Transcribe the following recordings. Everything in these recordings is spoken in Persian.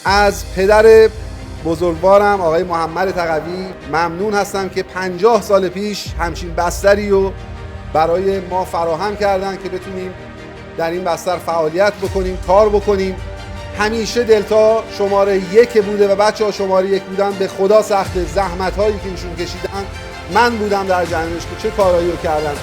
از پدر بزرگوارم آقای محمد تقوی ممنون هستم که 50 سال پیش همچین بستری رو برای ما فراهم کردن که بتونیم در این بستر فعالیت بکنیم، کار بکنیم. همیشه دلتا شماره 1 بوده و بچه‌ها شماره 1 بودن. به خدا سخت زحمت هایی که ایشون کشیدن من بودم در جنبش که چه کارهایی رو کردن.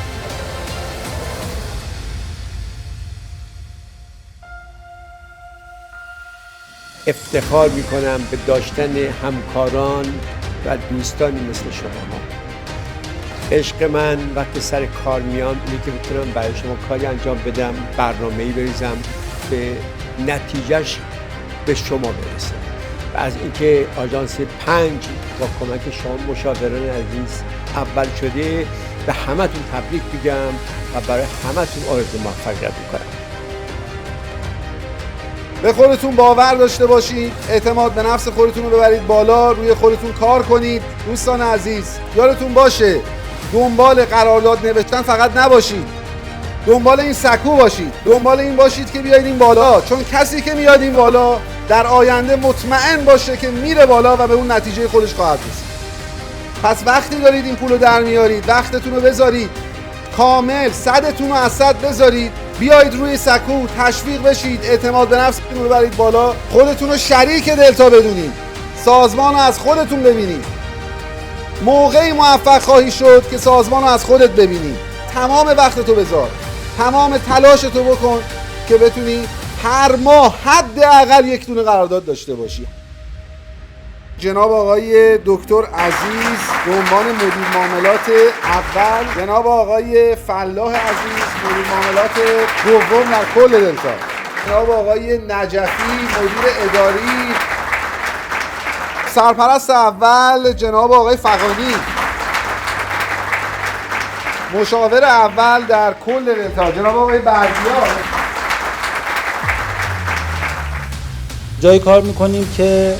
افتخار میکنم به داشتن همکاران و دوستانی مثل شما. عشق من وقتی سر کار میام اینه که بتونم برای شما کاری انجام بدم، برنامه‌ای بریزم به نتیجهش به شما برسه. و از اینکه آژانس 5 با کمک شما مشاوران عزیز اول شده به همتون تبریک میگم و برای همتون آرزوی موفقیت میکنم. به خودتون باور داشته باشید، اعتماد به نفس خودتون رو ببرید بالا، روی خودتون کار کنید. دوستان عزیز یادتون باشه دنبال قرارداد نوشتن فقط نباشید، دنبال این سکو باشید، دنبال این باشید که بیاید این بالا، چون کسی که میاد این بالا در آینده مطمئن باشه که میره بالا و به اون نتیجه خودش خواهد رسید. پس وقتی دارید این پولو در میارید وقتتون رو بذارید کامل، 100تون رو از 100 بذارید، بیایید روی سکو، تشویق بشید، اعتماد به نفستون رو ببرید بالا، خودتون رو شریک دلتا بدونید، سازمان رو از خودتون ببینید. موقعی موفق خواهی شد که سازمان رو از خودت ببینی. تمام وقتتو بذار، تمام تلاشتو بکن که بتونی هر ماه حداقل یک دونه قرارداد داشته باشی. جناب آقای دکتر عزیز به عنوان مدیر معاملات اول، جناب آقای فلاح عزیز مدیر معاملات دوم در کل دلتا، جناب آقای نجفی مدیر اداری، سرپرست اول جناب آقای فغانی مشاور اول در کل دلتا، جناب آقای بردیا. جای کار میکنیم که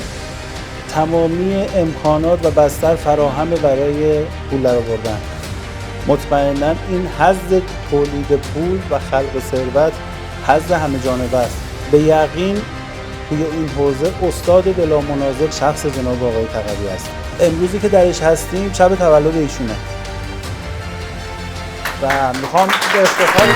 تمامی امکانات و بستر فراهمه برای پول درآوردن. مطمئناً این حظ تولید پول و خلق ثروت حظ همه جانبه است. به یقین توی این حوزه استاد بلا منازع شخص جناب آقای تقوی است. امروزی که درش هستیم شب تولد ایشونه و میخوام به افتخار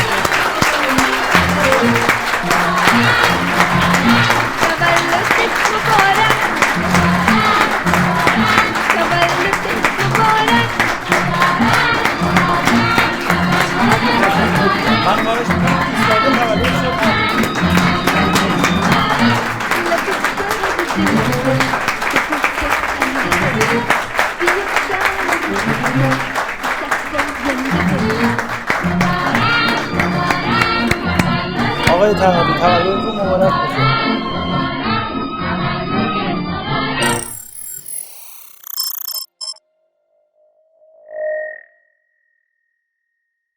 آقای تقوی تولدتون مبارک باشه.